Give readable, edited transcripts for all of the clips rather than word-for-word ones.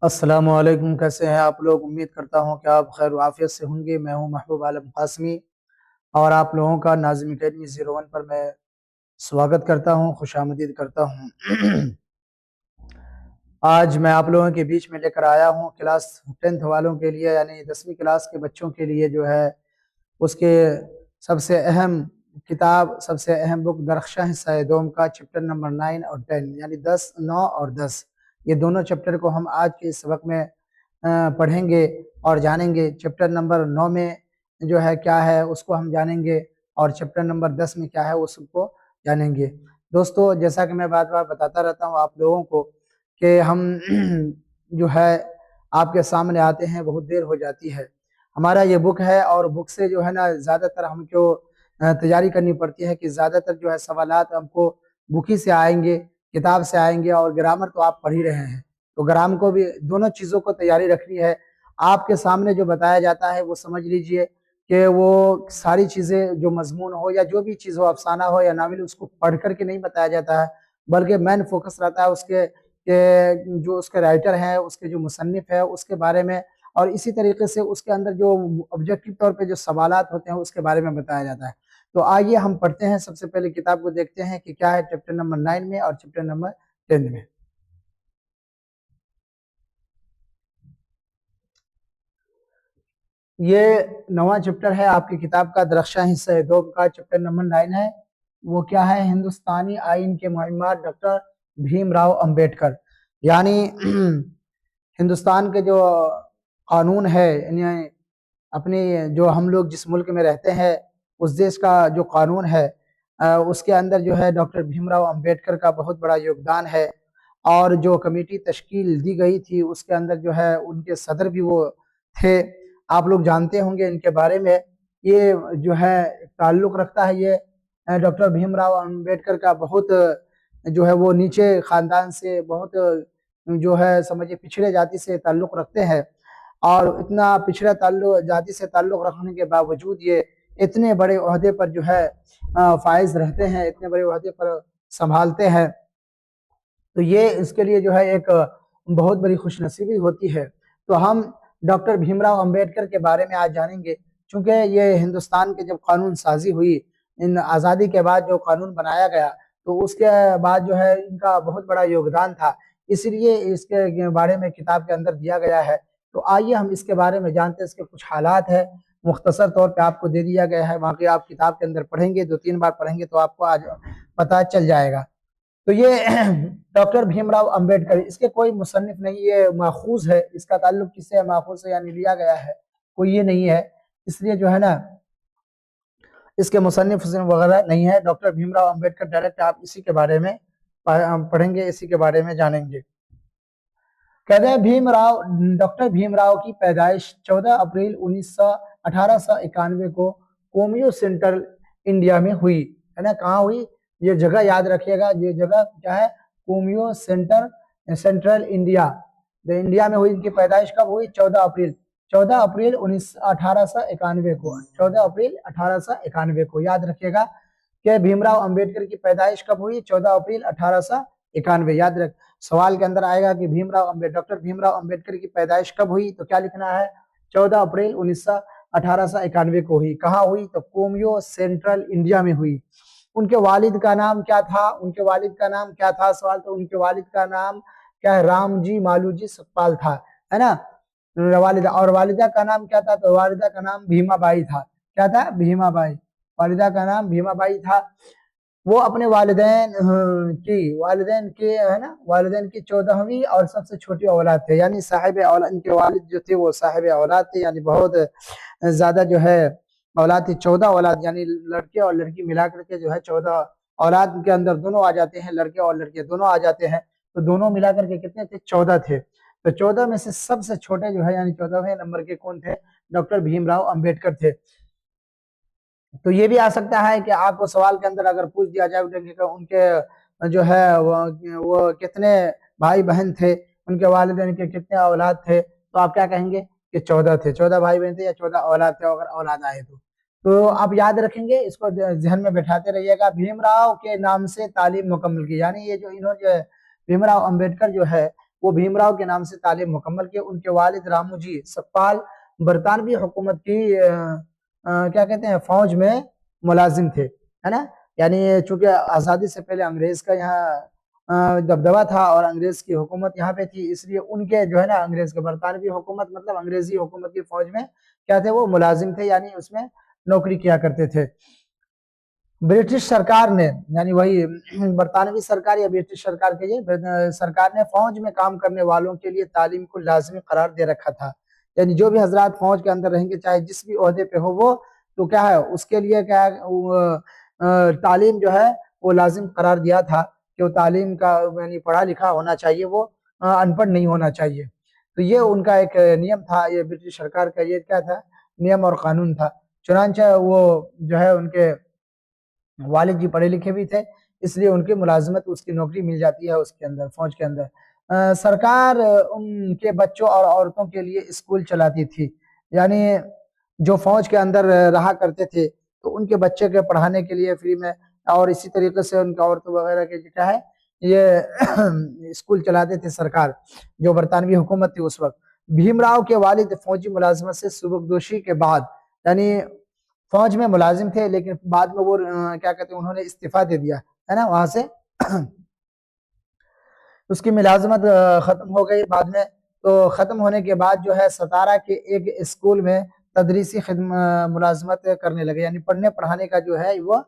السلام علیکم، کیسے ہیں آپ لوگ؟ امید کرتا ہوں کہ آپ خیر و عافیت سے ہوں گے۔ میں ہوں محبوب عالم قاسمی اور آپ لوگوں کا ناظم اکیڈمی 01 پر میں سواگت کرتا ہوں، خوش آمدید کرتا ہوں۔ آج میں آپ لوگوں کے بیچ میں لے کر آیا ہوں کلاس 10th والوں کے لیے، یعنی 10ویں کلاس کے بچوں کے لیے جو ہے اس کے سب سے اہم کتاب، سب سے اہم بک درخشاں حصہ دوم کا چپٹر نمبر 9 اور 10، یعنی 10، 9 اور 10، یہ دونوں چپٹر کو ہم آج کے اس وقت میں پڑھیں گے اور جانیں گے۔ چپٹر نمبر 9 میں جو ہے کیا ہے اس کو ہم جانیں گے، اور چپٹر نمبر 10 میں کیا ہے اس کو جانیں گے۔ دوستو، جیسا کہ میں بار بار بتاتا رہتا ہوں آپ لوگوں کو کہ ہم جو ہے آپ کے سامنے آتے ہیں بہت دیر ہو جاتی ہے۔ ہمارا یہ بک ہے اور بک سے جو ہے نا زیادہ تر ہم کو تیاری کرنی پڑتی ہے کہ زیادہ تر جو ہے سوالات ہم کو بک ہی سے آئیں گے، کتاب سے آئیں گے، اور گرامر تو آپ پڑھ ہی رہے ہیں، تو گرامر کو بھی دونوں چیزوں کو تیاری رکھنی ہے۔ آپ کے سامنے جو بتایا جاتا ہے وہ سمجھ لیجئے کہ وہ ساری چیزیں جو مضمون ہو یا جو بھی چیز ہو، افسانہ ہو یا ناول، اس کو پڑھ کر کے نہیں بتایا جاتا ہے، بلکہ مین فوکس رہتا ہے اس کے کہ جو اس کے رائٹر ہیں، اس کے جو مصنف ہے اس کے بارے میں، اور اسی طریقے سے اس کے اندر جو آبجیکٹو طور پہ جو سوالات ہوتے ہیں اس کے بارے میں بتایا جاتا ہے۔ تو آئیے ہم پڑھتے ہیں، سب سے پہلے کتاب کو دیکھتے ہیں کہ کیا ہے چپٹر نمبر 9 میں اور چپٹر نمبر 10 میں۔ یہ 9واں چپٹر ہے آپ کی کتاب کا درخشاں حصہ دوم کا، چپٹر نمبر 9 ہے۔ وہ کیا ہے؟ ہندوستانی آئین کے معمار ڈاکٹر بھیم راؤ امبیڈکر، یعنی ہندوستان کے جو قانون ہے، یعنی اپنی جو ہم لوگ جس ملک میں رہتے ہیں اس دیش کا جو قانون ہے، اس کے اندر جو ہے ڈاکٹر بھیم راؤ امبیڈکر کا بہت بڑا یوگدان ہے، اور جو کمیٹی تشکیل دی گئی تھی اس کے اندر جو ہے ان کے صدر بھی وہ تھے۔ آپ لوگ جانتے ہوں گے ان کے بارے میں۔ یہ جو ہے تعلق رکھتا ہے، یہ ڈاکٹر بھیم راؤ امبیڈکر کا بہت جو ہے وہ نیچے خاندان سے، بہت جو ہے سمجھے پچھڑے جاتی سے تعلق رکھتے ہیں، اور اتنا پچھڑا جاتی سے تعلق رکھنے کے باوجود یہ اتنے بڑے عہدے پر جو ہے فائز رہتے ہیں، اتنے بڑے عہدے پر سنبھالتے ہیں، تو یہ اس کے لیے جو ہے ایک بہت بڑی خوش نصیبی ہوتی ہے۔ تو ہم ڈاکٹر بھیم راؤ امبیڈکر کے بارے میں آج جانیں گے، چونکہ یہ ہندوستان کے جب قانون سازی ہوئی، ان آزادی کے بعد جو قانون بنایا گیا، تو اس کے بعد جو ہے ان کا بہت بڑا یوگدان تھا، اس لیے اس کے بارے میں کتاب کے اندر دیا گیا ہے۔ تو آئیے ہم اس کے بارے میں جانتے ہیں۔ اس کے کچھ حالات ہے، مختصر طور پہ آپ کو دے دیا گیا ہے، باقی آپ کتاب کے اندر پڑھیں گے، 2-3 بار پڑھیں گے تو آپ کو آج پتہ چل جائے گا۔ تو یہ ڈاکٹر بھیم راؤ امبیڈکر، اس کے کوئی مصنف نہیں، یہ ماخوذ ہے، اس کا تعلق کس سے ہے؟ ماخوذ سے، یعنی لیا گیا ہے، کوئی یہ نہیں ہے، اس لیے جو ہے نا اس کے مصنف وغیرہ نہیں ہے۔ ڈاکٹر بھیم راؤ امبیڈکر ڈائریکٹ آپ اسی کے بارے میں پڑھیں گے، اسی کے بارے میں جانیں گے۔ کہتے ہیں ڈاکٹر بھیم راؤ کی پیدائش 14 اپریل 1891 کو کومیو سینٹرل انڈیا میں ہوئی، ہے نا؟ کہاں ہوئی؟ یہ جگہ یاد رکھیے گا، یہ جگہ کیا ہے؟ کومیو سینٹرل انڈیا، انڈیا میں ہوئی۔ ان کی پیدائش کب ہوئی؟ 14 اپریل 1891 کو، 14 اپریل 1891 کو یاد رکھیے گا کہ بھیم راؤ امبیڈکر کی پیدائش کب ہوئی؟ 14 اپریل 1891، یاد رکھ۔ سوال کے اندر آئے گا کہ ڈاکٹر بھیم راؤ امبیڈکر کی پیدائش کب ہوئی، تو کیا لکھنا ہے؟ 14 اپریل 1891 کو ہوئی۔ کہاں ہوئی؟ تو کومیو سینٹرل انڈیا میں ہوئی۔ ان کے والد کا نام کیا تھا؟ ان کے والد کا نام کیا تھا؟ سوال تو ان کے والد کا نام کیا ہے؟ رام جی مالو جی ستپال تھا، ہے نا؟ والدہ، اور والدہ کا نام کیا تھا؟ تو والدہ کا نام بھیما بائی تھا۔ کیا تھا؟ بھیما بائی، والدہ کا نام بھیما بائی تھا۔ وہ اپنے والدین کے ہے نا، والدین کی 14ویں اور سب سے چھوٹی اولاد تھے، یعنی صاحب اولاد، ان کے والد جو تھے وہ صاحب اولاد تھے، یعنی بہت زیادہ جو ہے اولاد تھی، 14 اولاد، یعنی لڑکے اور لڑکی ملا کر کے جو ہے 14 اولاد کے اندر دونوں آ جاتے ہیں، لڑکے اور لڑکے دونوں آ جاتے ہیں، تو دونوں ملا کر کے کتنے تھے؟ 14 تھے۔ تو 14 میں سے سب سے چھوٹے جو ہے، یعنی 14ویں نمبر کے کون تھے؟ ڈاکٹر بھیم راؤ امبیڈکر تھے۔ تو یہ بھی آ سکتا ہے کہ آپ کو سوال کے اندر اگر پوچھ دیا جائے کہ ان کے جو ہے وہ کتنے بھائی بہن تھے، ان کے والدین کے کتنے اولاد تھے، تو آپ کیا کہیں گے کہ 14 تھے، 14 بھائی بہن تھے یا 14 اولاد تھے، اگر اولاد آئے تو آپ یاد رکھیں گے، اس کو ذہن میں بٹھاتے رہیے گا۔ بھیم راؤ کے نام سے تعلیم مکمل کی، یعنی یہ جو انہوں نے بھیم راؤ امبیڈکر جو ہے وہ بھیم راؤ کے نام سے تعلیم مکمل کی. ان کے والد رامو جی سکپال برطانوی حکومت کی کیا کہتے ہیں فوج میں ملازم تھے, ہے نا. یعنی چونکہ آزادی سے پہلے انگریز کا یہاں دبدبہ تھا اور انگریز کی حکومت یہاں پہ تھی, اس لیے ان کے جو ہے نا انگریز کے برطانوی حکومت مطلب انگریزی حکومت کی فوج میں کیا تھے, وہ ملازم تھے, یعنی اس میں نوکری کیا کرتے تھے. برٹش سرکار نے یعنی وہی برطانوی سرکار یا برٹش سرکار کے سرکار نے فوج میں کام کرنے والوں کے لیے تعلیم کو لازمی قرار دے رکھا تھا. یعنی جو بھی حضرات فوج کے اندر رہیں گے چاہے جس بھی عہدے پہ ہو وہ, تو کیا ہے اس کے لیے کیا تعلیم جو ہے وہ لازم قرار دیا تھا کہ وہ تعلیم کا یعنی پڑھا لکھا ہونا چاہیے, وہ ان پڑھ نہیں ہونا چاہیے. تو یہ ان کا ایک نیم تھا, یہ برٹش سرکار کا یہ کیا تھا نیم اور قانون تھا. چنانچہ وہ جو ہے ان کے والد جی پڑھے لکھے بھی تھے, اس لیے ان کی ملازمت اس کی نوکری مل جاتی ہے اس کے اندر فوج کے اندر. سرکار ان کے بچوں اور عورتوں کے لیے اسکول چلاتی تھی, یعنی جو فوج کے اندر رہا کرتے تھے تو ان کے بچے کے پڑھانے کے لیے فری میں, اور اسی طریقے سے ان کے عورتوں وغیرہ کے کیا ہے یہ اسکول چلاتے تھے سرکار, جو برطانوی حکومت تھی اس وقت. بھیم راؤ کے والد فوجی ملازمت سے سبکدوشی کے بعد, یعنی فوج میں ملازم تھے لیکن بعد میں وہ کیا کہتے ہیں انہوں نے استعفیٰ دے دیا ہے نا وہاں سے, اس کی ملازمت ختم ہو گئی بعد میں. تو ختم ہونے کے بعد جو ہے ستارہ کے ایک اسکول میں تدریسی ملازمت کرنے لگے, یعنی پڑھنے پڑھانے کا جو ہے وہ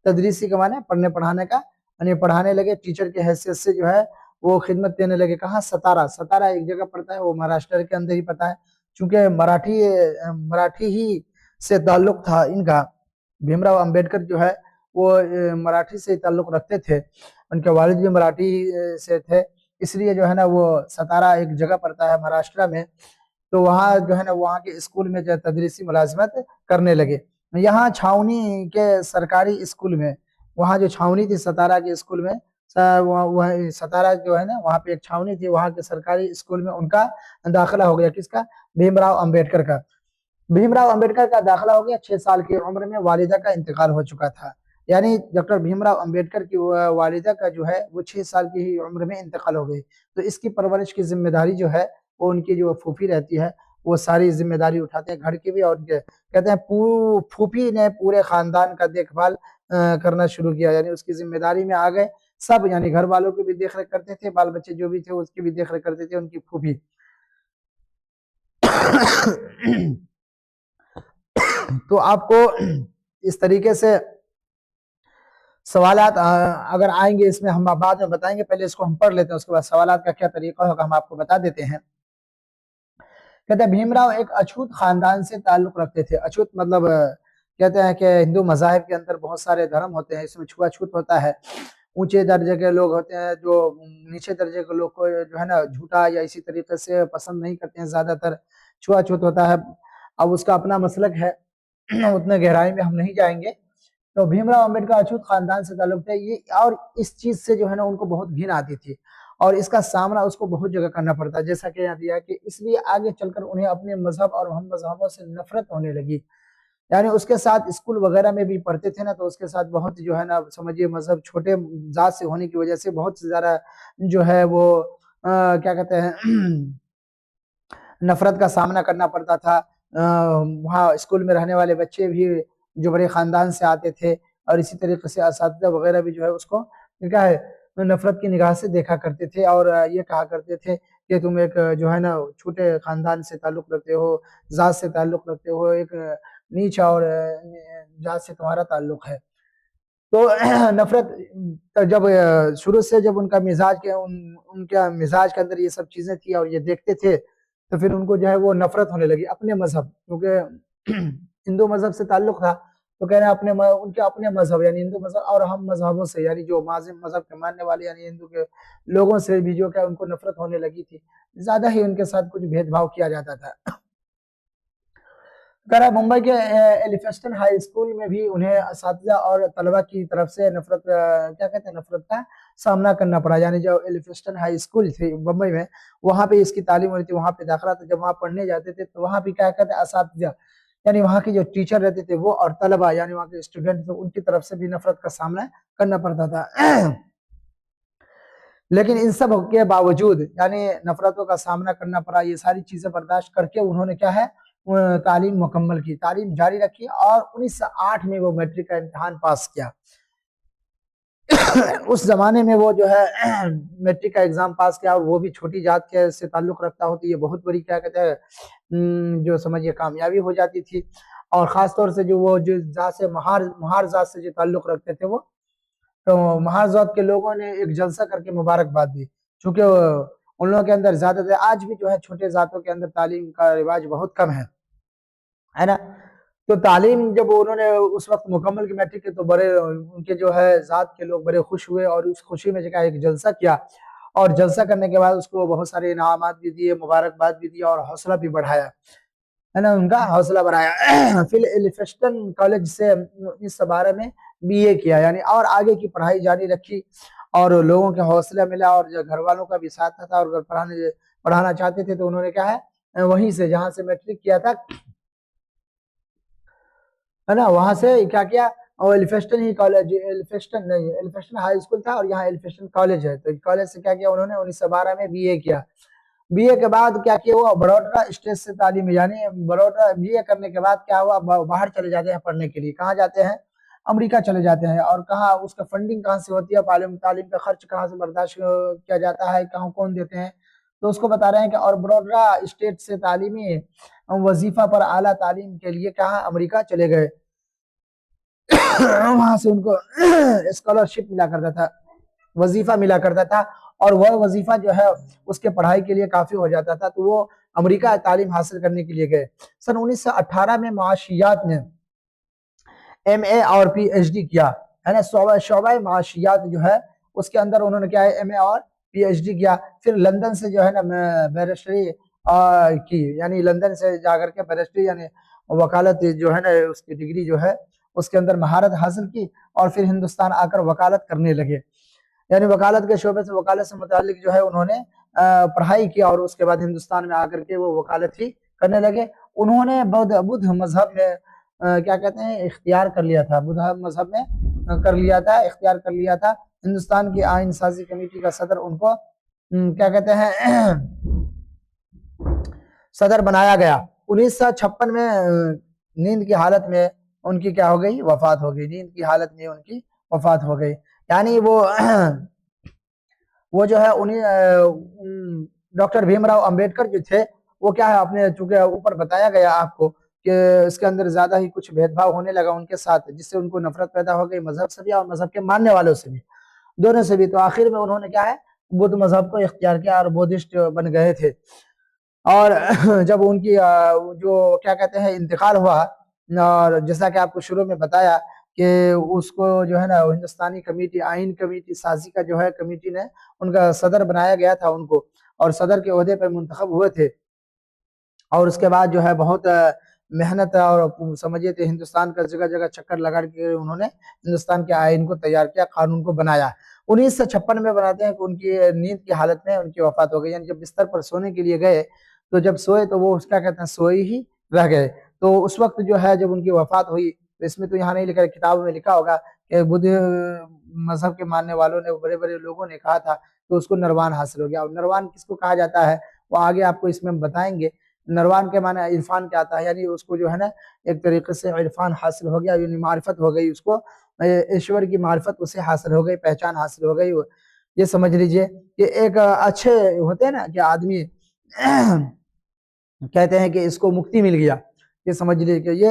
تدریسی کے معنی پڑھنے پڑھانے کا, یعنی پڑھانے لگے ٹیچر کی حیثیت سے جو ہے وہ خدمت دینے لگے. کہاں ستارہ, ستارہ ایک جگہ پڑتا ہے وہ مہاراشٹر کے اندر ہی پتا ہے, چونکہ مراٹھی ہی سے تعلق تھا ان کا. بھیم راؤ امبیڈکر جو ہے وہ مراٹھی سے تعلق رکھتے تھے, ان کے والد بھی مراٹھی سے تھے, اس لیے جو ہے نا وہ ستارہ ایک جگہ پڑتا ہے مہاراشٹر میں. تو وہاں جو ہے نا وہاں کے اسکول میں جو ہے تدریسی ملازمت کرنے لگے. یہاں چھاونی کے سرکاری اسکول میں, وہاں جو چھاونی تھی ستارہ کے اسکول میں, ستارہ جو ہے نا وہاں پہ ایک چھاونی تھی, وہاں کے سرکاری اسکول میں ان کا داخلہ ہو گیا. کس کا؟ بھیم راؤ امبیڈکر کا. بھیم راؤ امبیڈکر کا داخلہ ہو گیا 6 سال کی عمر میں, والدہ کا انتقال ہو چکا تھا. یعنی ڈاکٹر بھیم راؤ امبیڈکر کی والدہ کا جو ہے وہ 6 سال کی ہی عمر میں انتقال ہو گئی. تو اس کی پرورش کی ذمہ داری جو ہے وہ ان کی جو پھوپھی رہتی ہے وہ ساری ذمہ داری اٹھاتے ہیں گھر کی بھی, اور کہتے ہیں پھوپھی نے پورے خاندان کا دیکھ بھال کرنا شروع کیا, یعنی اس کی ذمہ داری میں آ گئے سب, یعنی گھر والوں کی بھی دیکھ ریکھ کرتے تھے, بال بچے جو بھی تھے اس کی بھی دیکھ ریکھ کرتے تھے ان کی پھوپھی. تو آپ کو اس طریقے سے سوالات اگر آئیں گے اس میں ہم بعد میں بتائیں گے, پہلے اس کو ہم پڑھ لیتے ہیں, اس کے بعد سوالات کا کیا طریقہ ہوگا ہم آپ کو بتا دیتے ہیں. کہتے ہیں بھیم راؤ ایک اچھوت خاندان سے تعلق رکھتے تھے. اچھوت مطلب کہتے ہیں کہ ہندو مذاہب کے اندر بہت سارے دھرم ہوتے ہیں, اس میں چھوا چھوت ہوتا ہے, اونچے درجے کے لوگ ہوتے ہیں جو نیچے درجے کے لوگ کو جو ہے نا جھوٹا یا اسی طریقے سے پسند نہیں کرتے ہیں, زیادہ تر چھوا چھوت ہوتا ہے. اب اس کا اپنا مسلک ہے, اتنے گہرائی میں ہم نہیں جائیں گے. تو بھیم راؤ امبیڈکر اچھوت خاندان سے تعلق تھے یہ, اور اس چیز سے جو ہے نا ان کو بہت گھن آتی تھی, اور اس کا سامنا اس کو بہت جگہ کرنا پڑتا ہے, جیسا کہ یہاں دیا کہ اس لیے آگے چل کر انہیں اپنے مذہب اور ہم مذہبوں سے نفرت ہونے لگی. یعنی اس کے ساتھ اسکول وغیرہ میں بھی پڑھتے تھے نا, تو اس کے ساتھ بہت جو ہے نا سمجھیے مذہب چھوٹے ذات سے ہونے کی وجہ سے بہت زیادہ جو ہے وہ کیا کہتے ہیں نفرت کا سامنا کرنا پڑتا تھا. وہاں اسکول میں رہنے والے بچے بھی جو بڑے خاندان سے آتے تھے, اور اسی طریقے سے اساتذہ وغیرہ بھی جو ہے اس کو کیا ہے نفرت کی نگاہ سے دیکھا کرتے تھے, اور یہ کہا کرتے تھے کہ تم ایک جو ہے نا چھوٹے خاندان سے تعلق رکھتے ہو, ذات سے تعلق رکھتے ہو, ایک نیچ اور ذات سے تمہارا تعلق ہے. تو نفرت جب شروع سے جب ان کا مزاج کے ان کے مزاج کے اندر یہ سب چیزیں تھی اور یہ دیکھتے تھے, تو پھر ان کو جو ہے وہ نفرت ہونے لگی اپنے مذہب, کیونکہ ہندو مذہب سے تعلق تھا, تو کہہ رہے ہیں ان کے اپنے مذہب یعنی ہندو مذہب اور ہم مذہبوں سے, یعنی جو مذہب کے ماننے والے یعنی ہندو کے لوگوں سے بھی جو کہ ان کو نفرت ہونے لگی تھی, زیادہ ہی ان کے ساتھ کچھ بھید بھاؤ کیا جاتا تھا. ممبئی کے ایلیفسٹن ہائی اسکول میں بھی انہیں اساتذہ اور طلبہ کی طرف سے نفرت کیا کہتے ہیں نفرت کا سامنا کرنا پڑا. یعنی جو ایلیفسٹن ہائی اسکول تھی ممبئی میں, وہاں پہ اس کی تعلیم ہوئی تھی, وہاں پہ داخلہ تھا. جب وہاں پڑھنے جاتے تھے تو وہاں بھی کیا کہتے ہیں اساتذہ یعنی وہاں کی جو ٹیچر رہتے تھے وہ, اور طلبہ یعنی وہاں کے اسٹوڈنٹ تھے, ان کی طرف سے بھی نفرت کا سامنا کرنا پڑتا تھا. لیکن ان سب کے باوجود یعنی نفرتوں کا سامنا کرنا پڑا، یہ ساری چیزیں برداشت کر کے انہوں نے کیا ہے تعلیم مکمل کی، تعلیم جاری رکھی، اور 1908 میں وہ میٹرک کا امتحان پاس کیا۔ اس زمانے میں وہ جو ہے میٹرک کا ایگزام پاس کیا، اور وہ بھی چھوٹی ذات کے سے تعلق رکھتا ہو، تو یہ بہت بڑی کیا کہتے ہیں جو سمجھیے کامیابی ہو جاتی تھی۔ اور خاص طور سے جو وہ جو ذات سے مہار ذات سے جو تعلق رکھتے تھے وہ، تو مہار ذات کے لوگوں نے ایک جلسہ کر کے مبارکباد دی، چونکہ ان لوگوں کے اندر زیادہ تر آج بھی جو ہے چھوٹے ذاتوں کے اندر تعلیم کا رواج بہت کم ہے نا۔ تو تعلیم جب انہوں نے اس وقت مکمل کی میٹرک کی، تو بڑے ان کے جو ہے ذات کے لوگ بڑے خوش ہوئے، اور اس خوشی میں جگہ ایک جلسہ کیا، اور جلسہ کرنے کے بعد اس کو بہت سارے انعامات بھی دیے، مبارکباد بھی دیا، اور حوصلہ بھی بڑھایا ہے نا، ان کا حوصلہ بڑھایا۔ پھر ایلفسٹن کالج سے 1912 میں بی اے کیا، یعنی اور آگے کی پڑھائی جاری رکھی، اور لوگوں کے حوصلہ ملا، اور گھر والوں کا بھی ساتھ تھا، اور اگر پڑھانا چاہتے تھے تو انہوں نے کیا ہے وہیں سے جہاں سے میٹرک کیا تھا ہے نا، وہاں سے کیا اور ایلفسٹن ہی کالج، ایلفسٹن نہیں، ایلفسٹن ہائی اسکول تھا، اور یہاں ایلفسٹن کالج ہے، تو کالج سے کیا انہوں نے 1912 میں بی اے کیا۔ بی اے کے بعد کیا ہوا، بڑوڈا اسٹیٹ سے تعلیم، یعنی بڑوڈا بی اے کرنے کے بعد کیا ہوا، باہر چلے جاتے ہیں پڑھنے کے لیے، کہاں جاتے ہیں، امریکہ چلے جاتے ہیں، اور کہاں اس کا فنڈنگ کہاں سے ہوتی ہے، تعلیم کا خرچ کہاں سے برداشت کیا جاتا ہے، کہاں کون دیتے ہیں، تو اس کو بتا رہے ہیں کہ اور بڑوڈا اسٹیٹ سے تعلیمی وظیفہ پر اعلیٰ تعلیم کے لیے کہاں امریکہ چلے گئے، وہاں سے ان کو اسکالرشپ ملا کرتا تھا، وظیفہ ملا کرتا تھا، اور وہ وظیفہ جو ہے اس کے پڑھائی کے لیے کافی ہو جاتا تھا، تو وہ امریکہ تعلیم حاصل کرنے کے لیے گئے۔ سن 1918 میں معاشیات میں ایم اے اور پی ایچ ڈی کیا ہے نا، شعبہ معاشیات جو ہے اس کے اندر انہوں نے کیا ہے ایم اے اور پی ایچ ڈی کیا۔ پھر لندن سے جو ہے نا بیرسٹری کی، یعنی لندن سے جا کر کے بیرسٹری یعنی وکالت جو ہے نا اس کی ڈگری جو ہے اس کے اندر مہارت حاصل کی، اور پھر ہندوستان آ کر وکالت کرنے لگے، یعنی وکالت کے شعبے سے وکالت سے متعلق جو ہے انہوں نے پڑھائی کی، اور اس کے بعد ہندوستان میں آ کر کے وہ وکالت ہی کرنے لگے۔ انہوں نے بدھ مذہب میں کیا کہتے ہیں اختیار کر لیا تھا، بدھ مذہب میں اختیار کر لیا تھا۔ ہندوستان کی آئین سازی کمیٹی کا صدر ان کو کیا کہتے ہیں صدر بنایا گیا۔ 1956 میں نیند کی حالت میں ان کی کیا ہو گئی، وفات ہو گئی، نیند کی حالت میں ان کی وفات ہو گئی، یعنی وہ جو ہے ڈاکٹر بھیم راؤ امبیڈکر جو تھے وہ کیا ہے اپنے، چونکہ اوپر بتایا گیا آپ کو کہ اس کے اندر زیادہ ہی کچھ بھید بھاؤ ہونے لگا ان کے ساتھ، جس سے ان کو نفرت پیدا ہو گئی مذہب سے بھی اور مذہب کے ماننے والوں سے بھی، دونوں سے بھی، تو آخر میں انہوں نے کیا ہے بدھ مذہب کو اختیار کیا اور بودھسٹ بن گئے تھے۔ اور جب ان کی جو کیا کہتے ہیں انتقال ہوا، اور جیسا کہ آپ کو شروع میں بتایا کہ اس کو جو ہے نا ہندوستانی کمیٹی، آئین کمیٹی سازی کا جو ہے کمیٹی نے ان کا صدر بنایا گیا تھا ان کو، اور صدر کے عہدے پہ منتخب ہوئے تھے، اور اس کے بعد جو ہے بہت محنت اور سمجھیے تھے ہندوستان کا جگہ جگہ چکر لگا کے انہوں نے ہندوستان کے آئین کو تیار کیا، قانون کو بنایا۔ 1956 میں بناتے ہیں کہ ان کی نیند کی حالت میں ان کی وفات ہو گئی، یعنی جب بستر پر سونے کے لیے گئے تو جب سوئے تو وہ کیا کہتے ہیں سوئے ہی رہ گئے، تو اس وقت جو ہے جب ان کی وفات ہوئی، اس میں تو یہاں نہیں لکھا، کتابوں میں لکھا ہوگا کہ بدھ مذہب کے ماننے والوں نے، بڑے بڑے لوگوں نے کہا تھا کہ اس کو نروان حاصل ہو گیا، اور نروان کس کو کہا جاتا ہے وہ آگے آپ کو اس میں بتائیں گے۔ نروان کے معنی عرفان کیا آتا ہے، یعنی اس کو جو ہے نا ایک طریقے سے عرفان حاصل ہو گیا، یعنی معرفت ہو گئی، اس کو ایشور کی معرفت اسے حاصل ہو گئی، پہچان حاصل ہو گئی۔ یہ سمجھ لیجئے کہ ایک اچھے ہوتے ہیں نا کہ آدمی کہتے ہیں کہ اس کو مکتی مل گیا، یہ سمجھ لیجئے کہ یہ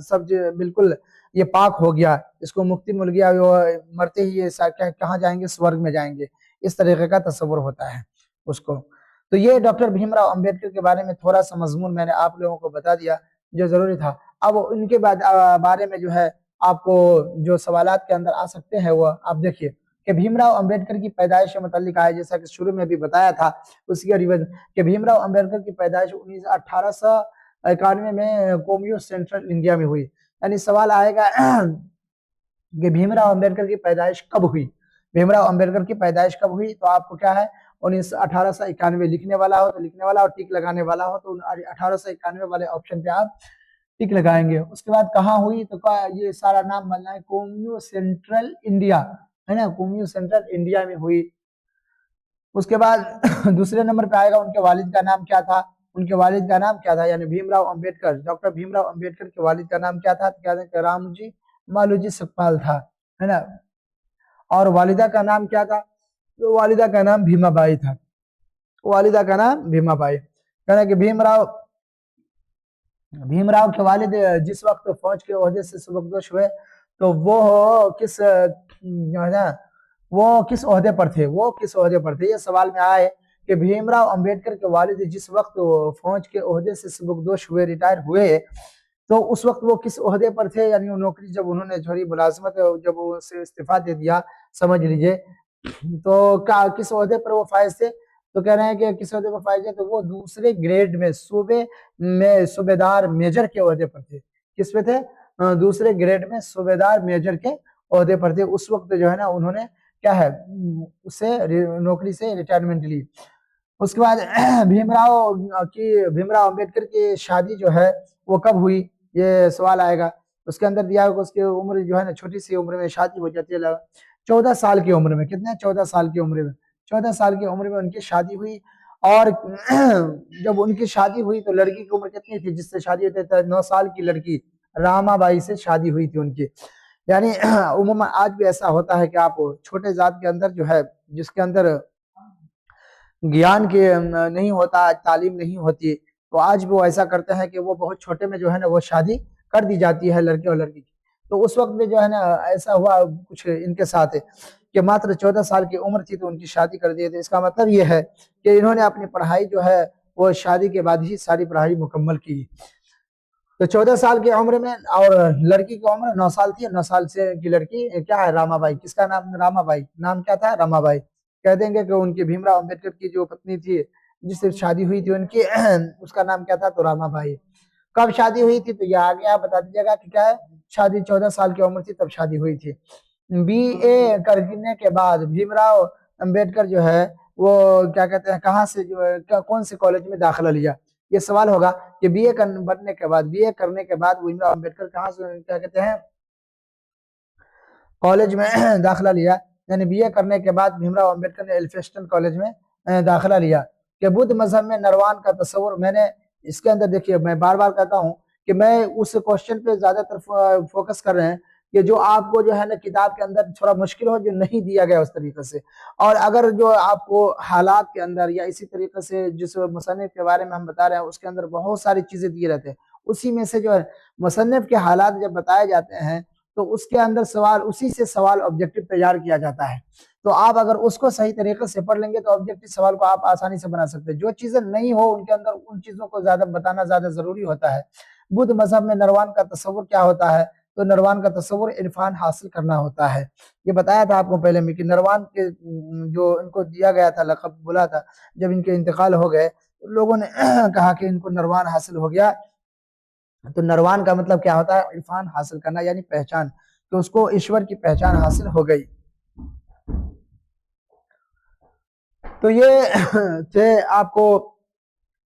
سب بالکل یہ پاک ہو گیا، اس کو مکتی مل گیا، مرتے ہی یہ کہاں جائیں گے، سورگ میں جائیں گے، اس طریقے کا تصور ہوتا ہے اس کو۔ تو یہ ڈاکٹر بھیم راؤ امبیڈکر کے بارے میں تھوڑا سا مضمون میں نے آپ لوگوں کو بتا دیا جو ضروری تھا۔ اب ان کے بارے میں جو ہے آپ کو جو سوالات کے اندر آ سکتے ہیں وہ آپ دیکھیے کہ بھیم راؤ امبیڈکر کی پیدائش سے متعلق آئے، جیسا کہ شروع میں بھی بتایا تھا اس کی ریویژن کہ بھیم راؤ امبیڈکر کی پیدائش 1891 میں کومیو سینٹرل انڈیا میں ہوئی، یعنی سوال آئے گا کہ بھیم راؤ امبیڈکر کی پیدائش کب ہوئی، بھیم راؤ امبیڈکر کی پیدائش کب ہوئی، تو آپ کو کیا ہے 1891 لکھنے والا ہو تو لکھنے والا، اور ٹک لگانے والا ہو تو 1891 والے آپشن پہ آپ ٹک لگائیں گے۔ اس کے بعد کہاں ہوئی تو یہ سارا نام بننا ہے کومیو سینٹرل انڈیا ہے نا، کومیو سینٹرل انڈیا میں ہوئی۔ उसके बाद दूसरे नंबर पे आएगा उनके वालिद का नाम क्या था। उनके वालिद का नाम क्या था, यानी भीमराव अंबेडकर, डॉक्टर भीमराव अंबेडकर के वालिद का नाम क्या था, तो क्या था, रामजी मालूजी सुखपाल था, है ना। और वालिदा का नाम क्या था, तो वालिदा का नाम भीमाबाई था। वालिदा का नाम भीमाबाई। कहना कि भीमराव के वालिद जिस वक्त फौज के ओहदे से सुबकदोश हुए तो वो किस जो है ना वो किस ओहदे पर थे, वो किस ओहदे पर थे, ये सवाल में आए कि भीमराव अंबेडकर के वालिद जिस वक्त फौज के ओहदे से सुबकदोश हुए, रिटायर हुए, तो उस वक्त वो किस ओहदे पर थे, यानी वो नौकरी जब उन्होंने छोड़ी, मुलाजमत जब उसे इस्तीफा दे दिया समझ लीजिए, तो क्या किस ओहदे पर वो फायज थे, तो कह रहे हैं कि किस ओहदे पर फायज है, तो वो दूसरे ग्रेड में सूबे में सूबेदार मेजर के ओहदे पर थे। किस पे थे, दूसरे ग्रेड में सूबेदार मेजर के ओहदे पर थे। उस वक्त जो है ना उन्होंने क्या है उससे नौकरी से रिटायरमेंट ली। उसके बाद भीमराव अंबेडकर की शादी जो है वो कब हुई, ये सवाल आएगा। उसके अंदर दिया होगा उसकी उम्र जो है ना छोटी सी उम्र में शादी हो जाती है, 14 साल की उम्र में। कितने, 14 साल की उम्र में, 14 साल की उम्र में उनकी शादी हुई। और जब उनकी शादी हुई तो लड़की की उम्र कितनी थी जिससे शादी होती है, 9 साल की लड़की रामाबाई से शादी हुई थी उनकी। यानी उम्र आज भी ऐसा होता है कि आप छोटे जात के अंदर जो है जिसके अंदर ज्ञान के नहीं होता, तालीम नहीं होती, तो आज भी वो ऐसा करते हैं कि वो बहुत छोटे में जो है ना वो शादी कर दी जाती है लड़के और लड़की की। तो उस वक्त में जो है ना ऐसा हुआ कुछ इनके साथ कि मात्र 14 साल की उम्र थी तो उनकी शादी कर दी थी। इसका मतलब ये है कि इन्होंने अपनी पढ़ाई जो है वो शादी के बाद ही सारी पढ़ाई मुकम्मल की। तो 14 साल की उम्र में, और लड़की की उम्र 9 साल थी, 9 साल से की लड़की क्या है, रामाबाई। किसका नाम, रामाबाई, नाम क्या था, रामाबाई। कह देंगे कि उनकी भीमराव अंबेडकर की जो पत्नी थी जिससे शादी हुई थी उनकी उसका नाम क्या था, तो रामाबाई। कब शादी हुई थी, तो ये आगे आप बता दीजिएगा कि क्या है, शादी 14 साल की उम्र थी तब शादी हुई थी। BA करने के बाद भीमराव अंबेडकर जो है वो क्या कहते हैं, कहाँ से जो है कौन से कॉलेज में दाखिला लिया, ये सवाल होगा कि BA बनने के बाद, BA करने के बाद भीमराव अंबेडकर कहाँ से क्या कहते हैं कॉलेज में दाखिला लिया। यानी BA करने के बाद भीमराव अंबेडकर ने एल्फिंस्टन कॉलेज में दाखिला लिया। कि बुद्ध मजहब में नरवान का तस्वुर, मैंने इसके अंदर देखिए मैं बार बार कहता हूँ कि मैं उस क्वेश्चन पे ज्यादातर फोकस कर रहे हैं कि जो आपको जो है ना किताब के अंदर थोड़ा मुश्किल हो, जो नहीं दिया गया उस तरीके से। और अगर जो आपको हालात के अंदर या इसी तरीके से जिस मुसन्निफ के बारे में हम बता रहे हैं उसके अंदर बहुत सारी चीजें दिए रहते हैं, उसी में से जो है मुसन्निफ के हालात जब बताए जाते हैं तो उसके अंदर सवाल, उसी से सवाल ऑब्जेक्टिव तैयार किया जाता है। तो आप अगर उसको सही तरीके से पढ़ लेंगे तो ऑब्जेक्टिव सवाल को आप आसानी से बना सकते हैं। जो चीजें नहीं हो उनके अंदर उन चीजों को ज्यादा बताना ज्यादा जरूरी होता है। बुद्ध मजहब में नरवान का तस्वुर क्या होता है, तो नरवान का तस्वुर इरफान हासिल करना होता है। ये बताया था आपको पहले में कि नरवान के जो इनको दिया गया था लक़ब, बोला था जब इनके इंतकाल हो गए तो लोगों ने कहा कि इनको नरवान हासिल हो गया। तो नरवान का मतलब क्या होता है, इरफान हासिल करना, यानी पहचान, तो उसको ईश्वर की पहचान हासिल हो गई। तो ये थे आपको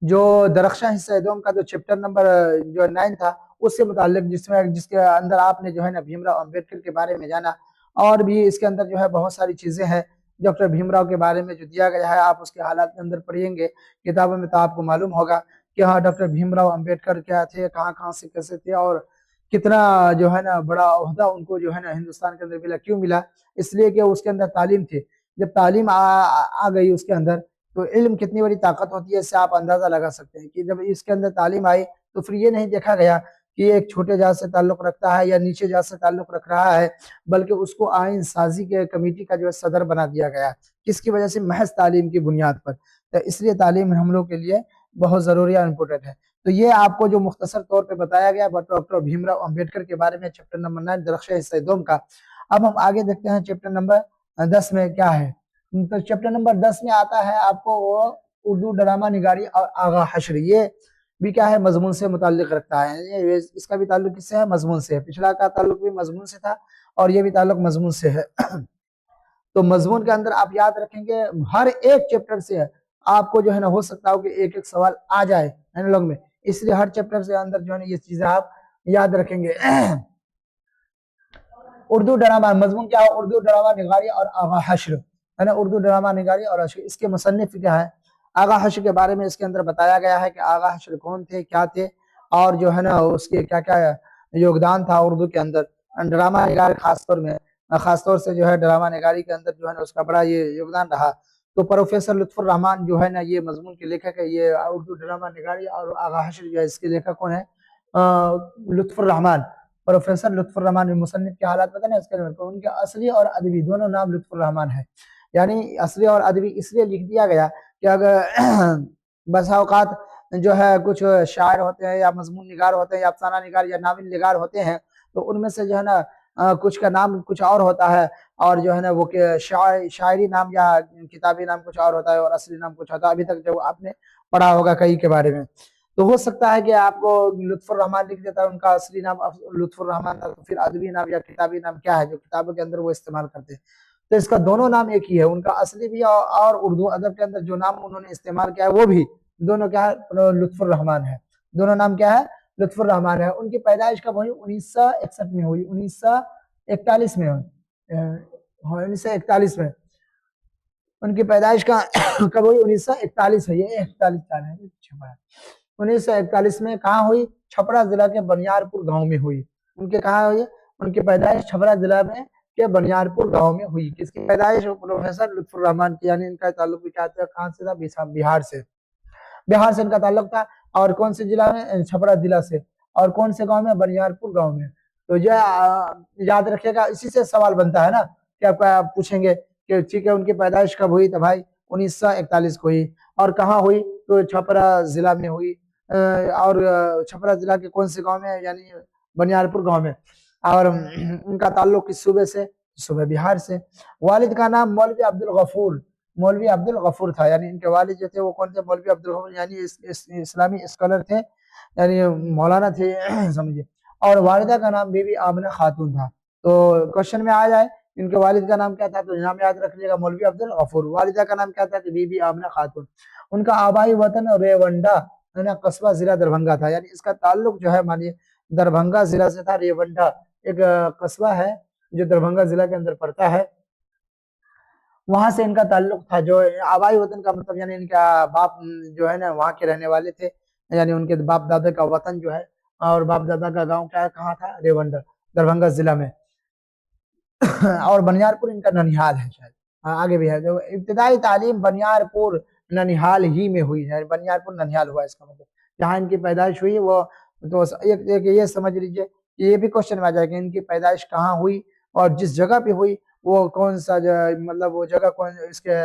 जो दरख्शां हिस्सा दोम का जो चैप्टर नंबर जो 9 था उससे मुताल्लिक, जिसमें जिसके अंदर आपने जो है ना भीमराव अंबेडकर के बारे में जाना। और भी इसके अंदर जो है बहुत सारी चीजें हैं डॉक्टर भीमराव के बारे में जो दिया गया है, आप उसके हालात के अंदर पढ़ेंगे किताबों में तो आपको मालूम होगा कि हाँ डॉक्टर भीमराव अंबेडकर क्या थे, कहाँ कहाँ से कैसे थे, और कितना जो है ना बड़ा ओहदा उनको जो है ना हिंदुस्तान के अंदर मिला। क्यों मिला, इसलिए कि उसके अंदर तालीम थी। जब तालीम आ गई उसके अंदर तो इल्म कितनी बड़ी ताकत होती है, इससे आप अंदाजा लगा सकते हैं कि जब इसके अंदर तालीम आई तो फिर ये नहीं देखा गया कि एक छोटे जात से ताल्लुक रखता है या नीचे जात से ताल्लुक रख रहा है, बल्कि उसको आइन साजी के कमेटी का जो है सदर बना दिया गया। किसकी वजह से, महज तालीम की बुनियाद पर। तो इसलिए तालीम हम लोग के लिए बहुत जरूरी और इम्पोर्टेंट है। तो ये आपको जो मुख्तसर तौर पर बताया गया डॉक्टर भीमराव अम्बेडकर के बारे में चैप्टर नंबर 9 दरख्शां हिस्सा दोम का। अब हम आगे देखते हैं चैप्टर नंबर 10 में क्या है। तो चैप्टर नंबर 10 में आता है आपको वो उर्दू ड्रामा निगारी और आगा हश्र। ये भी क्या है, मजमून से मुताल्लिक रखता है। ये इसका भी ताल्लुक किससे है, मजमून से है। पिछला का ताल्लुक भी मजमून से था और ये भी ताल्लुक मजमून से है। तो मजमून के अंदर आप याद रखेंगे हर एक चैप्टर से आपको जो है ना हो सकता हो कि एक एक सवाल आ जाए एनालॉग में, इसलिए हर चैप्टर से अंदर जो है ना ये चीजें आप याद रखेंगे। उर्दू ड्रामा मजमून क्या है, उर्दू ड्रामा निगारी और आगा हश्र। ہے نا, اردو ڈرامہ نگاری اور حشر. اس کے مصنف کیا ہے؟ آغا حشر کے بارے میں اس کے اندر بتایا گیا ہے کہ آغا حشر کون تھے, کیا تھے, اور جو ہے نا اس کے کیا کیا یوگدان تھا اردو کے اندر ڈرامہ نگار خاص طور سے جو ہے ڈرامہ نگاری کے اندر جو ہے نا اس کا بڑا یہ یوگدان رہا. تو پروفیسر لطف الرحمان جو ہے نا یہ مضمون کے لیکھک ہے, یہ اردو ڈرامہ نگاری اور آغا حشر جو ہے اس کے لیکھک کون ہے؟ لطف الرحمان, پروفیسر لطف الرحمان. مصنف کے حالات پتہ نہیں اس کے اندر ان کے اصلی اور ادبی دونوں نام لطف الرحمان ہے. یعنی اصلی اور ادبی اس لیے لکھ دیا گیا کہ اگر بسا اوقات جو ہے کچھ شاعر ہوتے ہیں یا مضمون نگار ہوتے ہیں یا افسانہ نگار یا ناول نگار ہوتے ہیں, تو ان میں سے جو ہے نا کچھ کا نام کچھ اور ہوتا ہے, اور جو ہے نا وہ شاعری نام یا کتابی نام کچھ اور ہوتا ہے اور اصلی نام کچھ ہوتا ہے. ابھی تک جو آپ نے پڑھا ہوگا کئی کے بارے میں, تو ہو سکتا ہے کہ آپ کو لطف الرحمان لکھ دیتا ہے, ان کا اصلی نام لطف الرحمان تھا, تو پھر ادبی نام یا کتابی نام کیا ہے جو کتابوں کے اندر وہ استعمال کرتے ہیں. تو اس کا دونوں نام ایک ہی ہے, ان کا اصلی بھی اور اردو ادب کے اندر جو نام انہوں نے استعمال کیا ہے وہ بھی دونوں کیا ہے؟ لطف الرحمان ہے. دونوں نام کیا ہے؟ لطف الرحمان ہے. ان کی پیدائش کب ہوئی؟ 1961 میں ہوئی, 1941 میں ہوئی, 1941 میں ان کی پیدائش کا کب ہوئی؟ 1941 ہے, یہ 41 سال ہے. 1941 میں کہاں ہوئی؟ چھپرا ضلع کے بنیار پور گاؤں میں ہوئی. ان کے کہاں ہوئی؟ ان کی پیدائش چھپرا ضلع میں کے بنیار پور گاؤں میں ہوئی. کس کی پیدائش؟ پروفیسر لطف الرحمان کی. یعنی ان کا تعلق بھی کیا تھا؟ کہاں سے تھا؟ بہار سے. بہار سے ان کا تعلق تھا, اور کون سے ضلع میں؟ چھپرا ضلع سے. اور کون سے گاؤں میں؟ بنیار پور گاؤں میں. تو یہ یاد رکھے گا, اسی سے سوال بنتا ہے نا کہ آپ پوچھیں گے کہ ٹھیک ہے ان کی پیدائش کب ہوئی؟ تو بھائی 1941 کو ہوئی. اور کہاں ہوئی؟ تو چھپرا ضلع میں ہوئی. اور چھپرا ضلع کے کون سے گاؤں میں؟ یعنی بنیار پور گاؤں میں. اور ان کا تعلق کس صوبے سے؟ صوبہ بہار سے. والد کا نام مولوی عبد الغفور تھا. یعنی ان کے والد جو تھے وہ کون تھے؟ مولوی عبد الغفور, یعنی اسلامی اسکالر تھے, یعنی مولانا تھے سمجھے. اور والدہ کا نام بی بی آمنہ خاتون تھا. تو کوشچن میں آ جائے ان کے والد کا نام کیا تھا, تو نام یاد رکھ لیے گا مولوی عبد الغفور. والدہ کا نام کیا تھا؟ بی بی آمنہ خاتون. ان کا آبائی وطن ریونڈا قصبہ ضلع دربھنگہ تھا. یعنی اس کا تعلق جو ہے مانیے دربھنگہ ضلع سے تھا. ریونڈا ایک قصبہ ہے جو دربھنگہ ضلع کے اندر پڑتا ہے, وہاں سے ان کا تعلق تھا. جو آبائی وطن کا مطلب یعنی ان کا باپ جو ہے نا وہاں کے رہنے والے تھے, یعنی ان کے باپ دادا کا وطن جو ہے اور باپ دادا کا گاؤں کیا کہاں تھا؟ ریونڈا, دربھنگہ ضلع میں. اور بنیار پور ان کا ننیحال ہے شاید, آگے بھی ہے. جو ابتدائی تعلیم بنیار پور ننیحال ہی میں ہوئی ہے, بنیار پور ننیحال ہوا اس کا مطلب جہاں ان کی پیدائش ہوئی. وہ تو ایک یہ سمجھ لیجئے کہ یہ بھی کوشچن میں آ جائے کہ ان کی پیدائش کہاں ہوئی اور جس جگہ پہ ہوئی وہ کون سا مطلب وہ جگہ کون, اس کے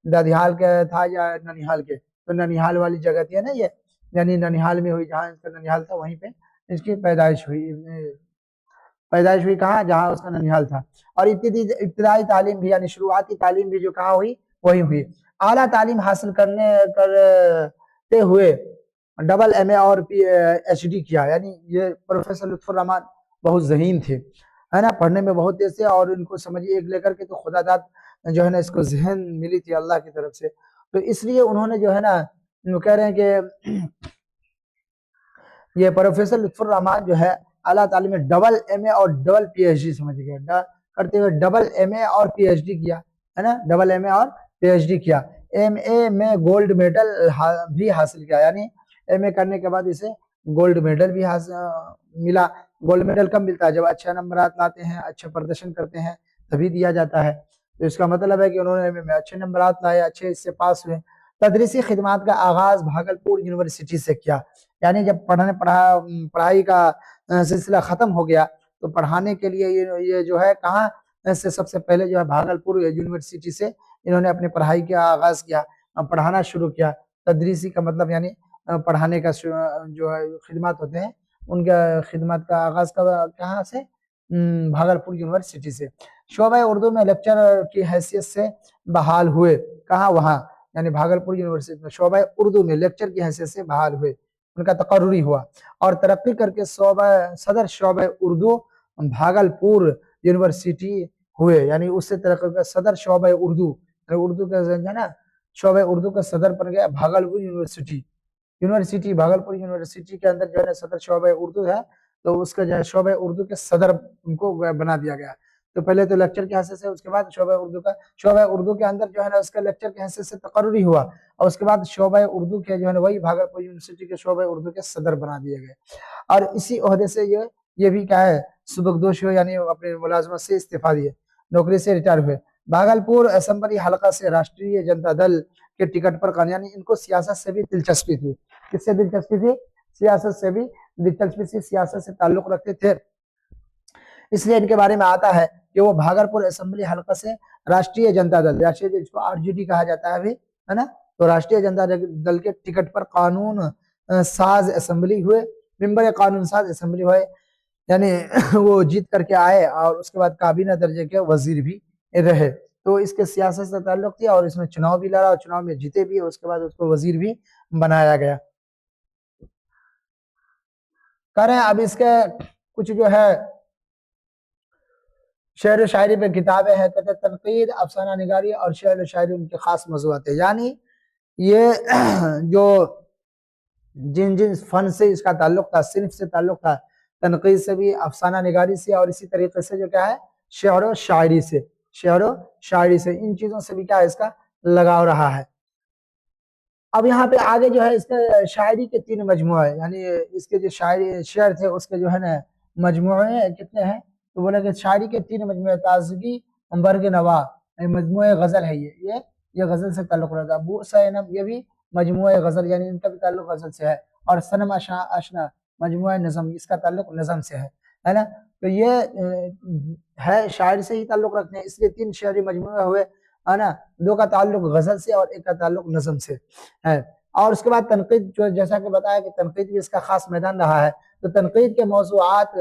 دادیحال کے تھا یا ننیحال کے. تو ننیحال والی جگہ تھی نا یہ, یعنی ننیحال میں ہوئی, جہاں اس کا ننیحال تھا وہیں پہ اس کی پیدائش ہوئی کہاں؟ جہاں اس کا ننیحال تھا. اور ابتدائی تعلیم بھی یعنی شروعاتی تعلیم بھی جو کہاں ہوئی وہی ہوئی. اعلیٰ تعلیم حاصل کرتے ہوئے ڈبل ایم اے اور پی ایچ ڈی کیا. یعنی یہ پروفیسر لطف الرحمان بہت ذہین تھے, ہے نا, پڑھنے میں بہت تیز تھے, اور ان کو سمجھیے ایک لے کر کے تو خدا داد جو ہے نا اس کو ذہن ملی تھی اللہ کی طرف سے. تو اس لیے انہوں نے جو ہے نا کہہ رہے ہیں کہ یہ پروفیسر لطف الرحمان جو ہے اعلیٰ تعلیم میں ڈبل ایم اے اور ڈبل پی ایچ ڈی سمجھ گئے کرتے ہوئے ڈبل ایم اے اور پی ایچ ڈی کیا, ہے نا, ڈبل ایم اے اور پی ایچ ڈی کیا. ایم اے میں گولڈ میڈل بھی حاصل کیا, یعنی ایم اے کرنے کے بعد اسے گولڈ میڈل بھی ملا. گولڈ میڈل کب ملتا ہے؟ جب اچھے نمبرات لاتے ہیں, اچھے پردرشن کرتے ہیں تبھی دیا جاتا ہے. تو اس کا مطلب ہے کہ انہوں نے ایم اے میں اچھے نمبرات لائے, اچھے اس سے پاس ہوئے. تدریسی خدمات کا آغاز بھاگلپور یونیورسٹی سے کیا. یعنی جب پڑھائی کا سلسلہ ختم ہو گیا تو پڑھانے کے لیے یہ جو ہے کہاں سے سب سے پہلے جو ہے بھاگلپور یونیورسٹی سے انہوں نے اپنے پڑھائی کا آغاز کیا, پڑھانا شروع کیا. تدریسی کا مطلب یعنی پڑھانے کا جو ہے خدمات ہوتے ہیں, ان کا خدمات کا آغاز کہاں سے؟ بھاگلپور یونیورسٹی سے. شعبہ اردو میں لیکچرر کی حیثیت سے بحال ہوئے, کہاں؟ وہاں, یعنی بھاگلپور یونیورسٹی میں شعبہ اردو میں لیکچر کی حیثیت سے بحال ہوئے, ان کا تقرری ہوا, اور ترقی کر کے صدر شعبہ اردو بھاگلپور یونیورسٹی ہوئے. یعنی اس سے ترقی کر صدر شعبہ اردو کا جو ہے نا شعبہ اردو کا صدر بن گیا بھاگلپور یونیورسٹی. بھاگلپور یونیورسٹی کے اندر جو ہے صدر شعبہ اردو ہے, تو اس کا جو ہے شعبہ اردو کے صدر ان کو بنا دیا گیا. तो पहले तो लेक्चर की हैसियत से, उसके बाद शोबा उर्दू का, शोबा उर्दू के अंदर जो है ना उसका लेक्चर की हैसियत से तकर्रुरी हुआ, और उसके बाद शोबा उर्दू के जो है ना वही भागलपुर यूनिवर्सिटी के शोबा उर्दू के सदर बना दिए गए, और इसी ओहदे से ये भी क्या है सुबकदोश हुए, यानी अपने मुलाजमत से इस्तीफा दिए, नौकरी से रिटायर हुए। भागलपुर असेंबली हलका से राष्ट्रीय जनता दल के टिकट पर, यानी इनको सियासत से भी दिलचस्पी थी। किससे दिलचस्पी थी? सियासत से भी दिलचस्पी थी, सियासत से ताल्लुक रखते थे, इसलिए इनके बारे में आता है कि वो भागलपुर असेंबली हलका से राष्ट्रीय जनता दल, राष्ट्रीय जिसको आरजेडी कहा जाता है अभी, है ना, तो राष्ट्रीय जनता दल के टिकट पर कानून साज असेंबली हुए, मेंबर कानून साज असेंबली हुए, यानी वो जीत करके आए और उसके बाद काबीना दर्जे के वजीर भी रहे। तो इसके सियासत से ताल्लुक थी और इसमें चुनाव भी लड़ा और चुनाव में जीते भी, उसके बाद उसको वजीर भी बनाया गया। कह रहे हैं अब इसके कुछ जो है शेर शायरी पे किताबें हैं, कहते तनकीद, अफसाना निगारी और शेर शायरी उनके खास मौज़ूआत है, यानी ये जो जिन जिन फन से इसका ताल्लुक था, सिर्फ से ताल्लुक था, तनकीद से भी, अफसाना निगारी से, और इसी तरीके से जो क्या है शेर व शायरी से, शेर व शायरी से, इन चीजों से भी क्या है इसका लगाव रहा है। अब यहाँ पे आगे जो है इसके शायरी के 3 मजमुए, यानी इसके जो शायरी शेर थे उसके जो है ना मजमुए कितने हैं, तो बोला कि शायरी के 3 मजमुए, ताजगी, बर्ग नवा, मजमुए गजल है, ये गजल से ताल्लुक रखता है। अबू सैनब, ये भी मजमुए गजल, यानी इनका भी ताल्लुक गजल से है, और सनम आशना मजमुए नज़म, इसका ताल्लुक नज़म से है ना, तो ये है शायर से ही ताल्लुक रखते हैं, इसलिए 3 शायरी मजमुए हुए, है ना, 2 का ताल्लुक गजल से और 1 का ताल्लुक नज़म से है। और उसके बाद तनकीद, जो जैसा कि बताया कि तनकीद भी इसका खास मैदान रहा है, तो तनकीद के मौज़ूआत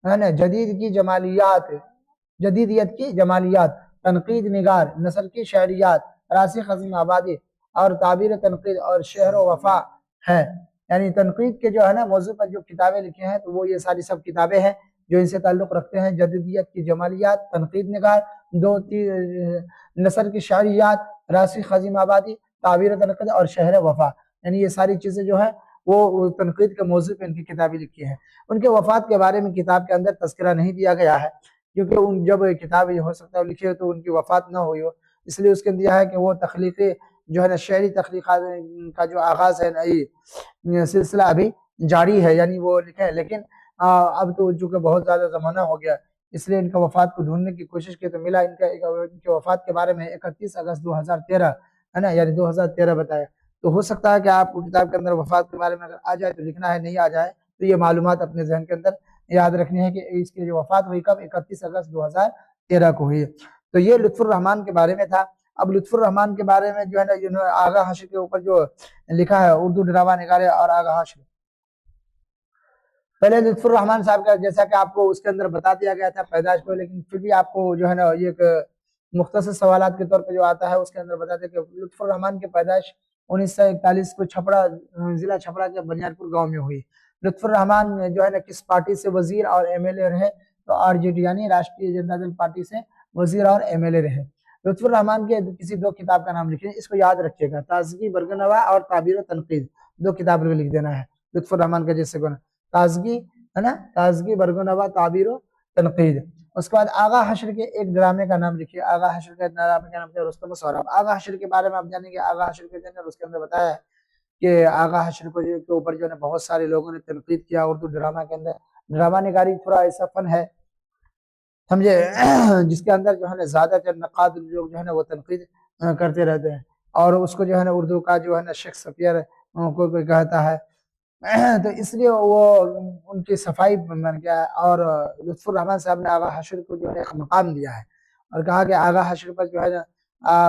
है ना, जदीदियत की जमालियात, तनकीद निगार, नस्ल की शहरियात, रासिख अज़ीम आबादी और ताबीर तनकीद और शहर वफा है, यानी तनकीद के जो है ना मौजू पर जो किताबें लिखी हैं, तो वो ये सारी सब किताबें हैं जो इनसे ताल्लुक रखते हैं। जदीदियत की जमालियात, तनकीद निगार, नस्ल की शहरियात, रासिख अज़ीम आबादी, ताबीर तनकीद और शहर वफा, यानी ये सारी चीजें जो है वो तनकीद के मौजू पे इनकी किताबें लिखी हैं। उनके वफात के बारे में किताब के अंदर तज़किरा नहीं दिया गया है, क्योंकि जब किताब हो सकता है लिखी हो तो उनकी वफात ना हुई हो, इसलिए उसके दिया है कि वो तख्लीक़ी जो है ना शेरी तख्लीक़ात का जो आगाज़ है नई सिलसिला अभी जारी है, यानी वो लिखे हैं, लेकिन अब तो चूँकि बहुत ज़्यादा ज़माना हो गया, इसलिए इनका वफात को ढूंढने की कोशिश की तो मिला, इनके वफात के बारे में 31 अगस्त 2013 है ना, यानी 2013 बताया। तो हो सकता है कि आपको किताब के अंदर वफात के बारे में अगर आ जाए तो लिखना है, नहीं आ जाए तो ये मालूमात अपने जहन के अंदर याद रखनी है कि इसकी जो वफात हुई कब, 31 अगस्त 2013 को हुई। तो ये लुत्फुर रहमान के बारे में था। अब लुत्फुर रहमान के बारे में जो है ना आगा हाशिर के ऊपर जो लिखा है, उर्दू ड्रामा निगारे और आगा हाशिर, पहले लुत्फुर रहमान साहब का जैसा कि आपको उसके अंदर बता दिया गया था पैदाइश को, लेकिन फिर भी आपको जो है ना ये एक मुख्तसर सवालात के तौर पर जो आता है उसके अंदर बताते हैं कि लुत्फुर रहमान की पैदाइश 1941 को छपरा, जिला छपरा के बनियारपुर गांव में हुई। लुत्फुर रहमान जो है ना किस पार्टी से वजीर और एमएलए रहे, तो आरजेडी यानी राष्ट्रीय जनता दल पार्टी से वजीर और एमएलए रहे। लुत्फुर रहमान के किसी 2 किताब का नाम लिखिए, इसको याद रखिएगा, ताजगी बरगनवा और ताबीर तनकीद, 2 किताब में लिख देना है लुत्फुर रहमान का, जैसे ताजगी है ना, ताजगी बरगनवा ताबीर तनकीद। उसके बाद आगा हशर के एक ड्रामे का नाम लिखिए, आगा हशर के ड्रामे का नाम है रुस्तम सौरभ। आगा हशर के बारे में आप जानेंगे, आगा हशर के अंदर उसके अंदर बताया है कि आगा हशर को के ऊपर जो है बहुत सारे लोगों ने तनकीद किया। उर्दू ड्रामा के अंदर ड्रामा निगारी थोड़ा ऐसा फन है समझे जिसके अंदर जो है ना ज्यादातर नकाद लोग जो है ना वो तनकीद करते रहते हैं, और उसको जो है ना उर्दू का जो है ना शेक्सपियर को कहता है, तो इसलिए वो उनकी सफाई बन गया है। और लुत्फुर रहमान साहब ने आगा हशर को जो है एक मकाम दिया है और कहा कि आगा हशर पर जो है ना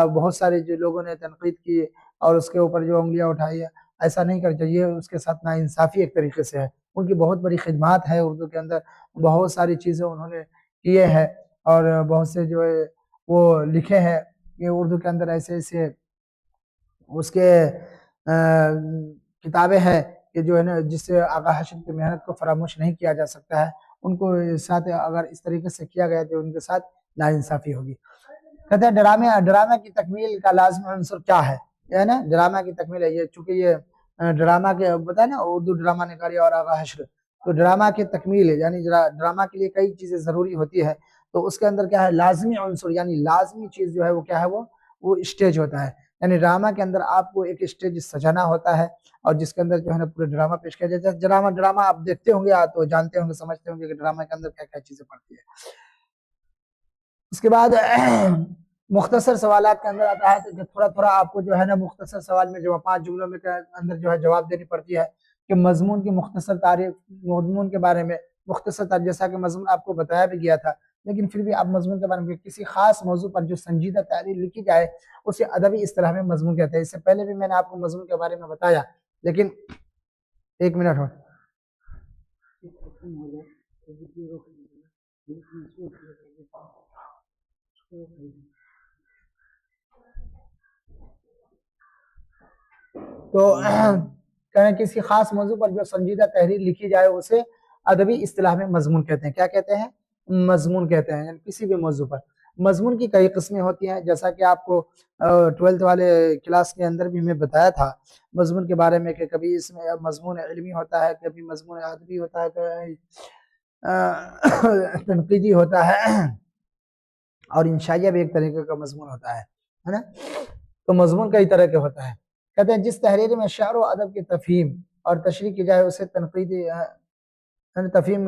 बहुत सारे जो लोगों ने तनकीद की और उसके ऊपर जो उंगलियां उठाई है, ऐसा नहीं करना चाहिए, उसके साथ नाइंसाफ़ी एक तरीके से है। उनकी बहुत बड़ी खिदमात है उर्दू के अंदर, बहुत सारी चीज़ें उन्होंने किए हैं और बहुत से जो है वो लिखे हैं कि उर्दू के अंदर ऐसे ऐसे उसके किताबें हैं कि जो है ना जिससे आगा हशर की मेहनत को फरामोश नहीं किया जा सकता है। उनको साथ अगर इस तरीके से किया गया तो उनके साथ नाइंसाफ़ी होगी। कहते हैं ड्रामा की तकमील का लाज़िमी अंसर क्या है, ये ना ड्रामा की तकमील है ये, चूंकि ये ड्रामा के बताए ना उर्दू ड्रामा निगारी और आगा हशर, تو ड्रामा की तकमील है, यानी ड्रामा के लिए कई चीजें जरूरी होती है, तो उसके अंदर क्या है लाजमी अंसुर यानी लाजमी चीज जो है वो क्या है वो स्टेज होता है। यानी ड्रामा के अंदर आपको एक स्टेज सजाना होता है और जिसके अंदर जो है ना पूरा ड्रामा पेश किया जाता है। ड्रामा आप देखते होंगे, आप तो जानते होंगे, समझते होंगे कि ड्रामा के अंदर क्या क्या चीजें पड़ती है। उसके बाद मुख्तसर सवालात के अंदर आता है तो थोड़ा थोड़ा आपको जो है ना मुख्तसर सवाल में जो 5 जुमलों में के अंदर जो है जवाब देनी पड़ती है कि मजमून की मुख्तसर तारीफ, मजमून के बारे में मुख्तसर तारीफ, जैसा कि मजमून आपको बताया भी गया था, लेकिन फिर भी आप मजमून के बारे में किसी खास मौजू पर जो संजीदा तहरीर लिखी जाए उसे अदबी इस्तिलाह में मजमून कहते हैं। इससे पहले भी मैंने आपको मजमून के बारे में बताया, लेकिन एक मिनट हो तो कहें किसी खास मौजू पर जो संजीदा तहरीर लिखी जाए उसे अदबी इस्तिलाह में मजमून कहते हैं। क्या कहते हैं? मजमून कहते हैं। किसी भी मौजू पर मजमून की कई किस्में होती हैं, जैसा कि आपको 12th वाले क्लास के अंदर भी मैं बताया था मजमून के बारे में कि कभी इसमें मजमून इल्मी होता है, कभी मजमून अदबी होता है, कभी तनकीदी होता है और इंशाइया भी एक तरीके का मजमून होता है ना। तो मजमून कई तरह के होता है। कहते हैं जिस तहरीर में शार और अदब की तफहीम और तशरीह की जाए उसे तनकीदी तफहीम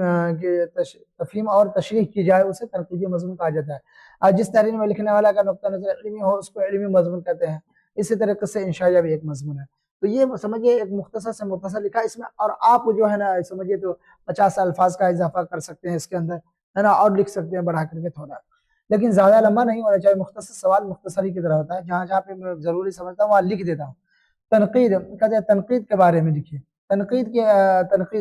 और तशरीह की जाए उसे तनकीदी मजमून कहा जाता है। और जिस तहरीर में लिखने वाला का नुक्ता नजर इल्मी हो उसको इल्मी मजमून कहते हैं। इसी तरीके से इंशाइया भी एक मजमून है। तो ये समझिए एक मुख्तसर से मुख्तसर लिखा इसमें, और आप जो है ना समझिए तो 50 अल्फाज का इजाफा कर सकते हैं इसके अंदर, है ना, और लिख सकते हैं बढ़ा करके थोड़ा, लेकिन ज्यादा लंबा नहीं होना चाहिए। मुख्तसर सवाल मुख्तसर ही की तरह होता है, जहाँ जहाँ पे मैं जरूरी समझता हूँ वहाँ लिख देता हूँ। तनकीद, कहते हैं तनकीद के बारे में लिखिए। तनकीद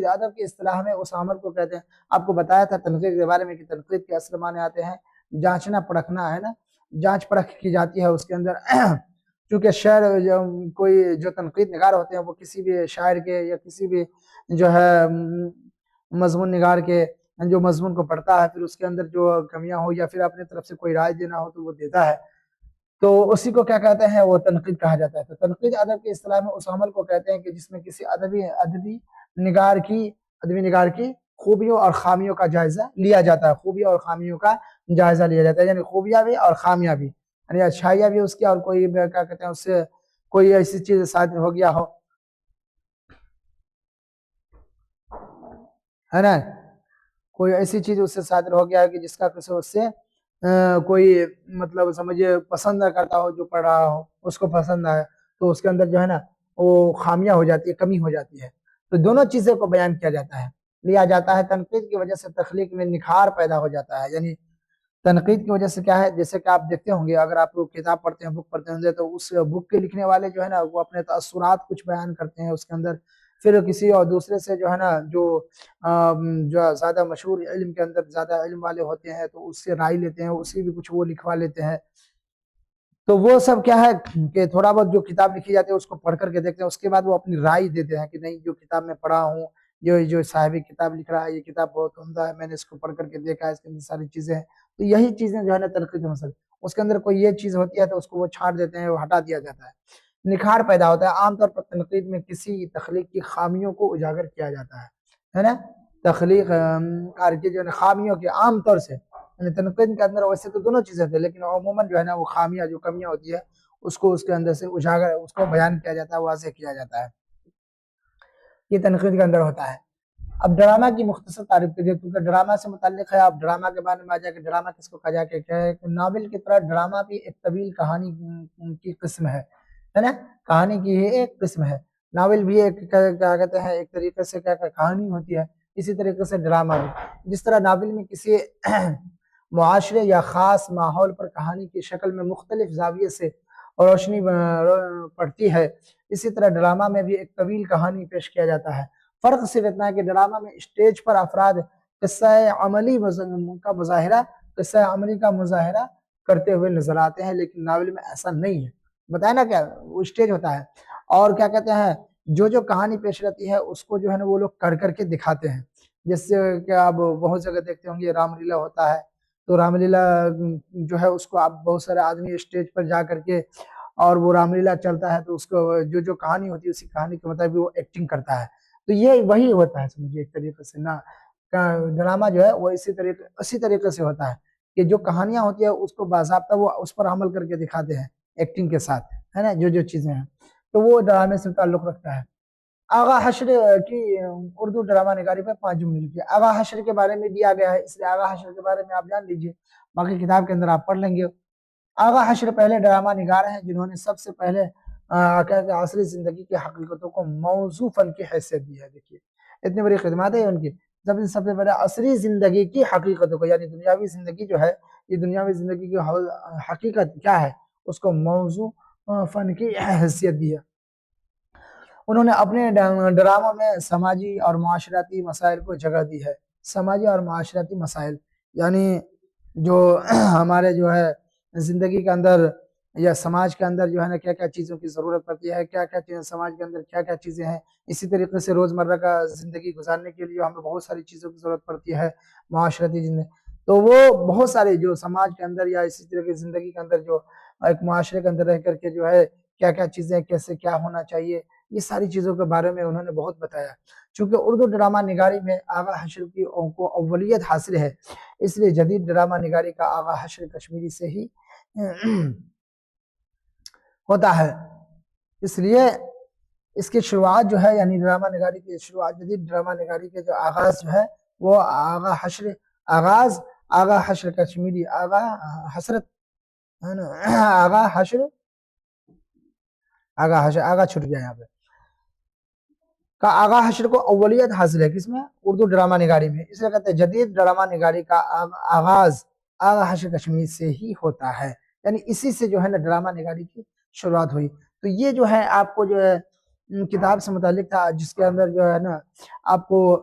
अदब की इस्तिलाह में उस अमल को कहते हैं। आपको बताया था तनकीद के बारे में कि तनकीद के असल माने आते हैं जांचना परखना, है ना, जांच परख की जाती है उसके अंदर। क्योंकि शायर कोई जो तनकीद निगार होते हैं वो किसी भी शायर के या किसी भी जो है मजमून निगार के जो मजमून को पढ़ता है, फिर उसके अंदर जो कमियां हो या फिर अपने तरफ से कोई राय देना हो तो वो देता है, तो उसी को क्या कहते हैं, वो तनकीद कहा जाता है। तो तनकीद अदब की इस्तिलाह में उस अमल को कहते हैं कि जिसमें किसी अदबी निगार की खूबियों और खामियों का जायजा लिया जाता है। खूबियों और खामियों का जायजा लिया जाता है, यानी खूबियां भी और खामियां भी, यानी अच्छाइयां भी उसकी, और कोई क्या कहते हैं उससे कोई ऐसी चीज शायद हो गया हो, है ना, कोई ऐसी चीज उससे शादिर हो गया है कि जिसका किसी उससे कोई मतलब समझिए पसंद न करता हो, जो पढ़ रहा हो उसको पसंद आए, तो उसके अंदर जो है ना वो खामियां हो जाती है, कमी हो जाती है। तो दोनों चीजों को बयान किया जाता है, लिया जाता है। तनकीद की वजह से तख्लीक में निखार पैदा हो जाता है, यानी तनकीद की वजह से क्या है, जैसे कि आप देखते होंगे अगर आप लोग किताब पढ़ते हैं, बुक पढ़ते होंगे, तो उस बुक के लिखने वाले जो है ना वो अपने तअस्सुरात कुछ बयान करते हैं उसके अंदर, फिर किसी और दूसरे से जो है ना जो ज्यादा मशहूर इल्म के अंदर ज्यादा इल्म वाले होते हैं तो उससे राय लेते हैं, उसी भी कुछ वो लिखवा लेते हैं। तो वो सब क्या है कि थोड़ा बहुत जो किताब लिखी जाती है उसको पढ़ करके देखते हैं, उसके बाद वो अपनी राय देते हैं कि नहीं जो किताब में पढ़ा हूँ, जो साहिब किताब लिख रहा है ये किताब बहुत उम्दा है, मैंने इसको पढ़ करके देखा है, इसके अंदर सारी चीजें हैं। तो यही चीजें जो है ना तनकीद में मसल, उसके अंदर कोई ये चीज होती है तो उसको वो छाट देते हैं, वो हटा दिया जाता है, निखार पैदा होता है। आमतौर पर तनकीद में किसी तख्लीक की खामियों को उजागर किया जाता है ना, तख्लीक कार की जो खामियों के आमतौर से, तनकीद के अंदर वैसे तो दोनों चीजें थे, लेकिन अमूमन जो है ना वो खामियां जो कमियां होती है उसको उसके अंदर से उजागर, उसको बयान किया जाता है, वाज़ेह किया जाता है, ये तनकीद के अंदर होता है। अब ड्रामा की मुख्तसर तारीफ कीजिए, क्योंकि ड्रामा से मुताल्लिक है, आप ड्रामा के बारे में आ जाए कि ड्रामा किसको कहा जाए, क्या है, नावल की तरह ड्रामा भी एक तवील कहानी की किस्म है ना, कहानी की ही एक किस्म है। नावल भी एक क्या कहते हैं एक तरीके से क्या कहानी होती है, इसी तरीके से ड्रामा भी, जिस तरह नावल में किसी मुआशरे या ख़ास माहौल पर कहानी की शक्ल में मुख्तलिफ जाविये से रोशनी पड़ती है, इसी तरह ड्रामा में भी एक तवील कहानी पेश किया जाता है। फ़र्क सिर्फ इतना है कि ड्रामा में स्टेज पर अफराद किस्सा-ए-अमली का मुज़ाहिरा करते हुए नजर आते हैं, लेकिन नावल में ऐसा नहीं है। बताया ना क्या, वो स्टेज होता है और क्या कहते हैं जो कहानी पेश रहती है उसको जो है ना वो लोग कर करके दिखाते हैं। जिससे कि आप बहुत जगह देखते होंगे रामलीला होता है, तो रामलीला जो है उसको आप बहुत सारे आदमी स्टेज पर जा करके और वो रामलीला चलता है तो उसको जो कहानी होती है उसी कहानी के मुताबिक वो एक्टिंग करता है। तो ये वही होता है समझिए एक तरीके से ना, ड्रामा जो है वो इसी तरीके से होता है कि जो कहानियां होती है उसको बाज़ाब्ता वो उस पर अमल करके दिखाते हैं एक्टिंग के साथ, है ना, जो जो चीजें हैं, तो वो ड्रामे से ताल्लुक रखता है। आगा हश्र की उर्दू ड्रामा निगारी पर 5 जुमले लिखिए। आगा हश्र के बारे में दिया गया है, इसलिए आगा हश्र के बारे में आप जान लीजिए, बाकी किताब के अंदर आप पढ़ लेंगे। आगा हश्र पहले ड्रामा निगार हैं जिन्होंने सबसे पहले असली जिंदगी की हकीकतों को मौजू फन की हैसियत दी है। देखिए इतनी बड़ी खिदमत है उनकी, जब सबसे पहले असली जिंदगी की हकीकतों को, यानी दुनियावी जिंदगी जो है, ये दुनियावी जिंदगी की हकीकत क्या है उसको मौजू फन की हैसियत दी है। उन्होंने अपने ड्रामों में समाजी और माशराती मसाइल को जगह दी है। समाजी और माशराती मसाइल यानी जो हमारे जो है जिंदगी के अंदर या समाज के अंदर जो है ना क्या क्या चीज़ों की ज़रूरत पड़ती है, क्या क्या चीज़ें समाज के अंदर क्या क्या चीज़ें हैं, इसी तरीके से रोज़मर्रा का ज़िंदगी गुजारने के लिए हमें बहुत सारी चीज़ों की ज़रूरत पड़ती है माशरती जिंदगी। तो वो बहुत सारे जो समाज के अंदर या इसी तरह की ज़िंदगी के अंदर जो एक माशरे के अंदर रह करके जो है क्या क्या चीज़ें, कैसे क्या होना चाहिए, ये सारी चीज़ों के बारे में उन्होंने बहुत बताया। चूँकि उर्दू ड्रामा निगारी में आगा हश्र की को अव्वलियत हासिल है, इसलिए जदीद ड्रामा निगारी का आगा हश्र कश्मीरी से ही होता है। इसलिए इसकी शुरुआत जो है, यानी ड्रामा निगारी की शुरुआत, जदीद ड्रामा निगारी के जो आगाज़ जो है वो आगा हश्र कश्मीरी आगा हसरत है ना, आगा छूट गया यहाँ पे, का आगा हश्र को अव्वलियत हासिल है किसमें, उर्दू ड्रामा निगारी में, इसलिए कहते हैं जदीद ड्रामा निगारी का आगाज आगा हश्र कश्मीर से ही होता है, यानी इसी से जो है ना ड्रामा निगारी की शुरुआत हुई। तो ये जो है आपको जो है किताब से मुतालिक था, जिसके अंदर जो है ना आपको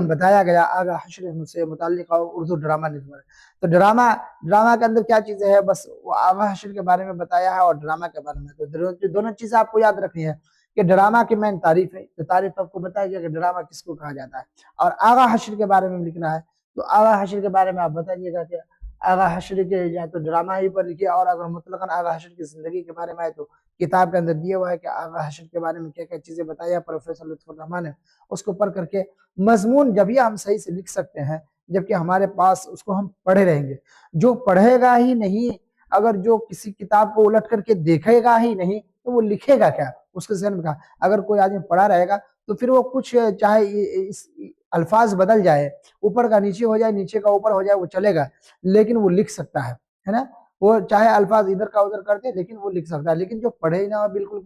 बताया गया आगा हश्र से मुतालिक उर्दू ड्रामा निगारी। तो ड्रामा के अंदर क्या चीजें हैं, बस वो आगा हश्र के बारे में बताया है और ड्रामा के बारे में। तो दोनों चीजें आपको याद रखनी है कि ड्रामा की मेन तारीफ है, तो तारीफ आपको बताया गया कि ड्रामा किसको कहा जाता है, और आगा हश्र के बारे में लिखना है तो आगा हश्र के बारे में आप बताइएगा कि आगा हश्र के या तो ड्रामा ही पर लिखिए, और अगर मुतलकन आगा हश्र की जिंदगी के बारे में है तो किताब के अंदर दिया हुआ है कि आगा हश्र के बारे में क्या क्या चीजें बताई है प्रोफेसर लुत्फुर रहमान ने, उसको पढ़ करके मजमून जब ही हम सही से लिख सकते हैं जबकि हमारे पास उसको हम पढ़े रहेंगे। जो पढ़ेगा ही नहीं, अगर जो किसी किताब को उलट करके देखेगा ही नहीं तो वो लिखेगा क्या, उसके जहन में कहा। अगर कोई आदमी पढ़ा रहेगा तो फिर वो कुछ चाहे इस अल्फाज बदल जाए, ऊपर का नीचे हो जाए, नीचे का ऊपर हो जाए, वो चलेगा, लेकिन वो लिख सकता है ना। वो चाहे अल्फाज इधर का उधर कर दे लेकिन वो लिख सकता है, लेकिन जो पढ़े ही ना हो, बिल्कुल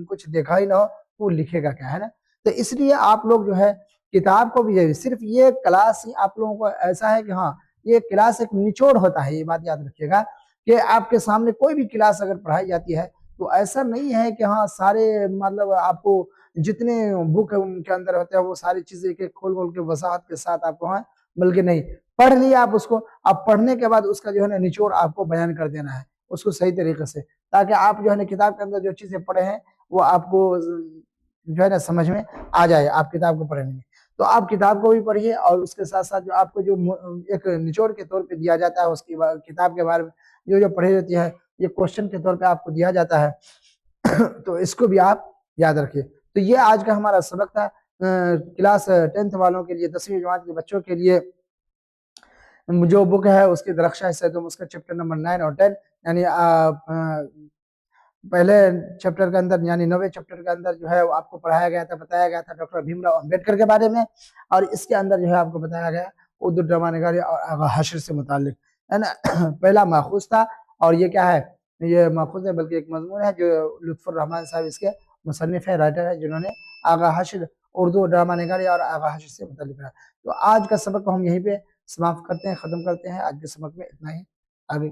कुछ देखा ही ना हो, वो लिखेगा क्या, है ना। तो इसलिए आप लोग जो है किताब को भी, सिर्फ ये क्लास ही आप लोगों को ऐसा है कि हाँ ये क्लास एक निचोड़ होता है, ये बात याद रखिएगा कि आपके सामने कोई भी क्लास अगर पढ़ाई जाती है तो ऐसा नहीं है कि हाँ सारे मतलब आपको जितने बुक के अंदर होते हैं वो सारी चीजें के खोल खोल के वसाहत के साथ आपको, हाँ, बल्कि नहीं, पढ़ लिया आप उसको, अब पढ़ने के बाद उसका जो है ना निचोड़ आपको बयान कर देना है उसको सही तरीके से, ताकि आप जो है ना किताब के अंदर जो चीजें पढ़े हैं वो आपको जो है ना समझ में आ जाए आप किताब को पढ़ेंगे। तो आप किताब को भी पढ़िए और उसके साथ साथ जो आपको जो एक निचोड़ के तौर पे दिया जाता है उसकी किताब के बारे में जो जो पढ़ी जाती है, ये क्वेश्चन के तौर पे आपको दिया जाता है तो इसको भी आप याद रखिए। तो ये आज का हमारा सबक था क्लास 10th वालों के लिए, 10वीं जमात के बच्चों के लिए। जो बुक है उसकी दरख्शा हिस्सा है, तो उसका चैप्टर नंबर 9 और 10, यानी पहले चैप्टर के अंदर यानी 9वें चैप्टर के अंदर जो है वो आपको पढ़ाया गया था, बताया गया था डॉक्टर भीमराव अंबेडकर के बारे में, और इसके अंदर जो है आपको बताया गया उर्दू ड्रामा निगारी और आगा हश्र से मुतालिक, है ना। पहला माखूज था, और ये क्या है, ये माखूज है बल्कि एक मजमून है जो लुत्फुर रहमान साहब इसके मुसन्निफ है, राइटर है, जिन्होंने आगा हश्र उर्दू ड्रामा निगारी और आगा हश्र से मुतालिक रहा। तो आज का सबक को हम यहीं पे समाप्त करते हैं, खत्म करते हैं। आज के सबक में इतना ही, आगे